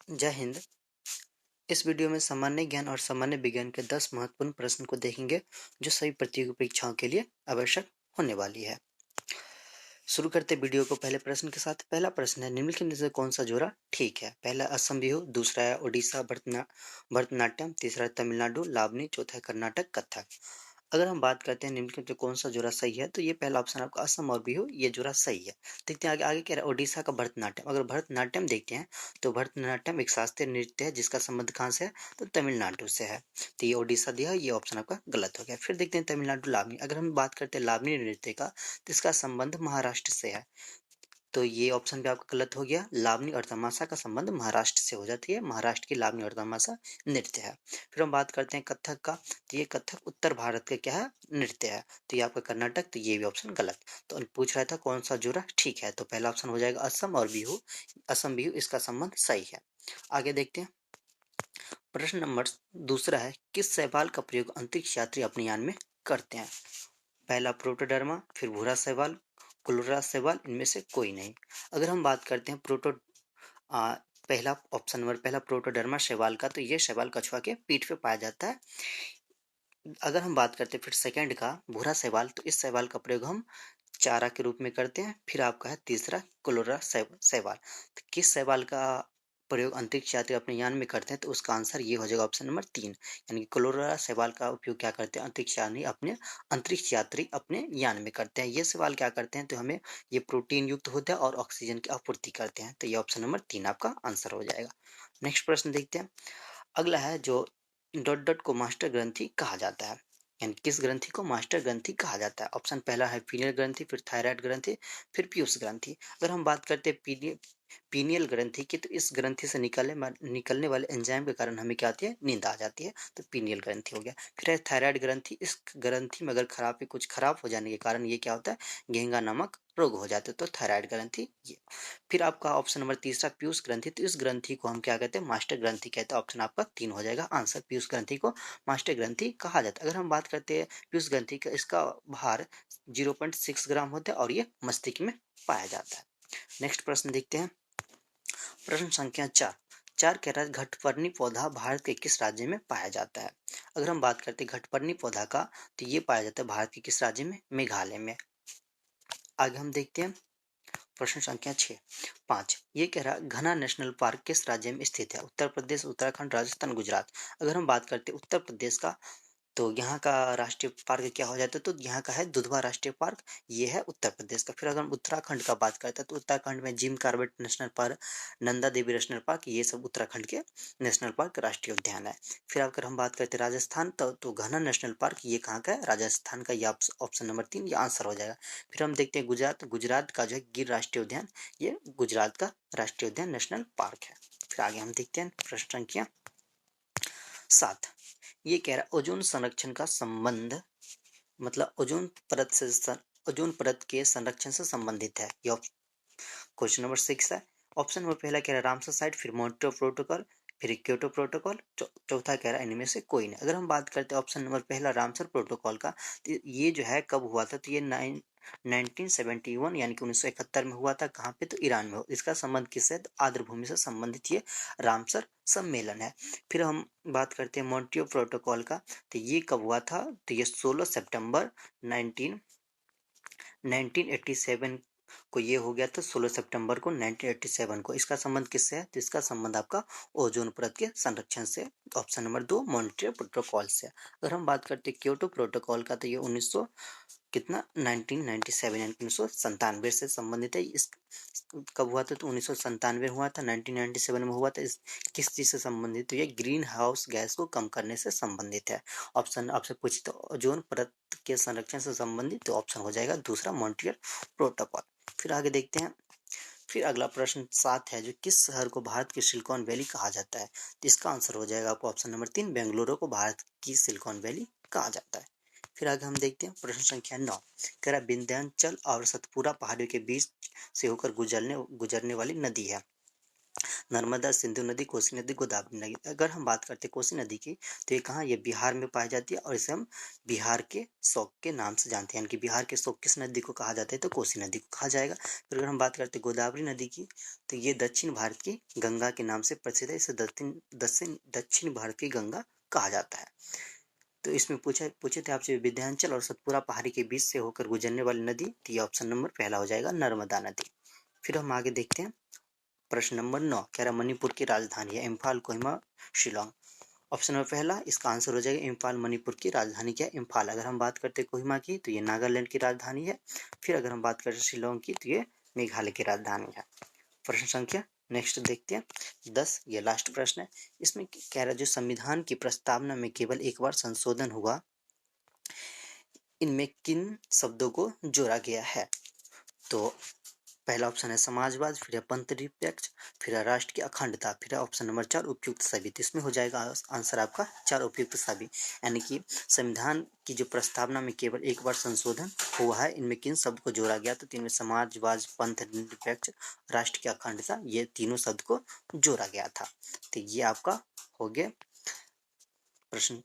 जय हिंद। इस वीडियो में सामान्य ज्ञान और सामान्य विज्ञान के 10 महत्वपूर्ण प्रश्न को देखेंगे जो सभी प्रतियोगी परीक्षाओं के लिए आवश्यक होने वाली है। शुरू करते वीडियो को पहले प्रश्न के साथ। पहला प्रश्न है, निम्नलिखित में से कौन सा जोड़ा ठीक है? पहला असम बिहू, दूसरा है उड़ीसा भरतनाट्यम, तीसरा है तमिलनाडु लावनी, चौथा है कर्नाटक कथक। अगर हम बात करते हैं निम्नलिखित में कौन सा जोड़ा सही है, तो ये पहला ऑप्शन आपका असम और बिहू, ये जोड़ा सही है। देखते हैं आगे आगे कह रहा है उड़ीसा का भरतनाट्यम। अगर भरतनाट्यम देखते हैं तो भरतनाट्यम एक शास्त्रीय नृत्य है जिसका संबंध कहाँ से है, तो तमिलनाडु से है। तो ये उड़ीसा दिया, ये ऑप्शन आपका गलत हो गया। फिर देखते हैं तमिलनाडु लावनी। अगर हम बात करते हैं लावनी नृत्य का, तो इसका संबंध महाराष्ट्र से है। तो ये ऑप्शन भी आपका गलत हो गया। लावनी और तमाशा का संबंध महाराष्ट्र से हो जाती है, महाराष्ट्र की लावनी और तमाशा नृत्य है। फिर हम बात करते हैं कथक का, तो ये कथक उत्तर भारत का क्या है, नृत्य है। तो ये आपका कर्नाटक, तो ये भी ऑप्शन गलत। तो पूछ रहा था कौन सा जोड़ा ठीक है, तो पहला ऑप्शन हो जाएगा असम और बिहू, असम बिहू इसका संबंध सही है। आगे देखते हैं प्रश्न नंबर दूसरा है, किस शैवाल का प्रयोग अंतरिक्ष यात्री अपने यान में करते हैं? पहला प्रोटोडर्मा, फिर भूरा शैवाल, क्लोरा शैवाल, इनमें से कोई नहीं। अगर हम बात करते हैं पहला ऑप्शन नंबर पहला प्रोटोडर्मा शैवाल का, तो ये शैवाल कछुआ के पीठ पे पाया जाता है। अगर हम बात करते हैं फिर सेकंड का भूरा शैवाल, तो इस शैवाल का प्रयोग हम चारा के रूप में करते हैं। फिर आपका है तीसरा क्लोरा शैवाल। तो किस शैवाल का प्रयोग अंतरिक्ष यात्री अपने यान में करते हैं, तो उसका आंसर ये हो जाएगा ऑप्शन नंबर 3, यानी कि क्लोरा शैवाल का उपयोग क्या करते हैं अंतरिक्ष यात्री अपने यान में करते हैं। ये शैवाल क्या करते हैं, तो हमें ये प्रोटीन युक्त होता है और ऑक्सीजन की आपूर्ति करते हैं। तो ये ऑप्शन नंबर 3 आपका आंसर हो जाएगा। नेक्स्ट प्रश्न देखते हैं। अगला है जो डॉट डॉट को मास्टर ग्रंथि कहा जाता है, यानी किस ग्रंथि को मास्टर ग्रंथि कहा जाता है? ऑप्शन पहला है पीनियल ग्रंथि, फिर थायराइड ग्रंथि, फिर पीयूष ग्रंथि। अगर हम बात करते हैं पीनियल ग्रंथि की, तो इस ग्रंथि से निकलने वाले एंजाइम के कारण हमें क्या आती है, नींद आ जाती है। तो पीनियल ग्रंथि हो गया। फिर है थायराइड ग्रंथि। इस ग्रंथि में अगर कुछ खराब हो जाने के कारण ये क्या होता है, घेंगा नामक रोग हो जाते हैं। तो थायराइड ग्रंथि ये। फिर आपका ऑप्शन नंबर तीसरा पीयूष ग्रंथि, तो इस ग्रंथि को हम क्या कहते हैं, मास्टर ग्रंथि कहते हैं। ऑप्शन आपका 3 हो जाएगा आंसर, पीयूष ग्रंथि को मास्टर ग्रंथि कहा जाता है। अगर हम बात करते हैं पीयूष ग्रंथि का, इसका भार 0.6 ग्राम होता है और ये मस्तिष्क में पाया जाता है। नेक्स्ट प्रश्न देखते हैं। प्रश्न संख्या 4। 4 कह रहा है घटपर्णी पौधा भारत के किस राज्य में पाया जाता है? अगर हम बात करते हैं घटपर्णी पौधा का, तो ये पाया जाता है भारत के किस राज्य में, मेघालय में। आगे हम देखते हैं प्रश्न संख्या 5। ये कह रहा है घना नेशनल पार्क किस राज्य में स्थित है? उत्तर प्रदेश, उत्तराखंड, राजस्थान, गुजरात। अगर हम बात करते हैं उत्तर प्रदेश का, तो यहाँ का राष्ट्रीय पार्क क्या हो जाता है, तो यहाँ का है दुधवा राष्ट्रीय पार्क, ये है उत्तर प्रदेश का। फिर अगर हम उत्तराखंड का बात करते हैं, तो उत्तराखंड में Jim Corbett national park, Nanda Devi national park, ये सब उत्तराखंड के नेशनल पार्क राष्ट्रीय उद्यान है। फिर अगर हम बात करते हैं राजस्थान, तो घना नेशनल पार्क ये कहाँ का है, राजस्थान का। ये ऑप्शन नंबर 3 ये आंसर हो जाएगा। फिर हम देखते हैं गुजरात। गुजरात का जो है गिर राष्ट्रीय उद्यान, ये गुजरात का राष्ट्रीय उद्यान नेशनल पार्क है। फिर आगे हम देखते हैं प्रश्न संख्या 7। ये कह रहा है ओजोन संरक्षण का संबंध, मतलब ओजोन परत के संरक्षण से संबंधित है। ये क्वेश्चन नंबर 6 है। ऑप्शन नंबर पहला कह रहा है रामसर साइट, फिर मॉन्ट्रियल प्रोटोकॉल, फिर क्योटो प्रोटोकॉल, चौथा कह रहा है इनमें से कोई नहीं। अगर हम बात करते हैं ऑप्शन नंबर पहला रामसर प्रोटोकॉल का, तो ये जो है कब हुआ था, तो ये 1971 यानी कि 1971 में हुआ था। कहाँ पे, तो ईरान में। इसका संबंध किससे, तो आर्द्र भूमि से संबंधित ये रामसर सम्मेलन है। फिर हम बात करते हैं मॉन्ट्रियल प्रोटोकॉल का, तो ये कब हुआ था, तो ये 16 सितंबर 1987 को ये हो गया था। 16 सितंबर को 1987 को। इसका संबंध किससे है, तो इसका संबंध आपका ओजोन परत के संरक्षण से। ऑप्शन नंबर 2 मॉन्ट्रियल प्रोटोकॉल से। अगर हम बात करते हैं क्योटो प्रोटोकॉल का, तो ये 1997 से संबंधित है। इस कब हुआ था, तो 1997 हुआ था, 1997 में हुआ था। इस किस चीज से संबंधित, तो ये ग्रीन हाउस गैस को कम करने से संबंधित है। ऑप्शन आपसे पूछे तो ओजोन परत के संरक्षण से संबंधित, तो ऑप्शन हो जाएगा दूसरा मॉन्ट्रियल प्रोटोकॉल। फिर आगे देखते हैं। फिर अगला प्रश्न 7 है, जो किस शहर को भारत की सिलिकॉन वैली कहा जाता है? तो इसका आंसर हो जाएगा आपको ऑप्शन नंबर 3 बेंगलुरु को भारत की सिलिकॉन वैली कहा जाता है। फिर आगे हम देखते हैं प्रश्न संख्या 9। कह रहा विंध्याचल और सतपुरा पहाड़ियों के बीच से होकर गुजरने वाली नदी है। नर्मदा, सिंधु नदी, कोसी नदी, गोदावरी नदी। अगर हम बात करते हैं कोसी नदी की, तो ये कहाँ, ये बिहार में पाई जाती है और इसे हम बिहार के शोक के नाम से जानते हैं, यानी कि बिहार के शोक किस नदी को कहा जाता है, तो कोसी नदी को कहा जाएगा। फिर अगर हम बात करते हैं गोदावरी नदी की, तो ये दक्षिण भारत की गंगा के नाम से प्रसिद्ध है, इसे दक्षिण भारत की गंगा कहा जाता है। तो इसमें पूछे थे आपसे विंध्याचल और सतपुरा पहाड़ी के बीच से होकर गुजरने वाली नदी, तो ये ऑप्शन नंबर पहला हो जाएगा, नर्मदा नदी। फिर हम आगे देखते हैं प्रश्न नंबर 9, कह रहा मणिपुर की राजधानी है, इम्फाल, कोहिमा, शिलोंग। ऑप्शन नंबर पहला इसका आंसर हो जाएगा इम्फाल। मणिपुर की राजधानी क्या है, इम्फाल। अगर हम बात करते हैं कोहिमा की, तो ये नागालैंड की राजधानी है। फिर अगर हम बात करते हैं शिलोंग की, तो ये मेघालय की राजधानी है। प्रश्न संख्या नेक्स्ट देखते हैं 10, ये लास्ट प्रश्न है। इसमें कह रहा है जो संविधान की प्रस्तावना में केवल एक बार संशोधन हुआ, इनमें किन शब्दों को जोड़ा गया है। तो पहला ऑप्शन है समाजवाद, फिर है पंथनिरपेक्ष, फिर है राष्ट्र की अखंडता, फिर है ऑप्शन नंबर 4 उपयुक्त सभी। तो इसमें हो जाएगा आंसर आपका 4 उपयुक्त सभी, यानी कि संविधान की जो प्रस्तावना में केवल एक बार संशोधन हुआ है, इनमें किन शब्द को जोड़ा गया, तो इनमें समाजवाद, पंथनिरपेक्ष, राष्ट्र की अखंडता, ये तीनों शब्द को जोड़ा गया था। तो ये आपका हो गया प्रश्न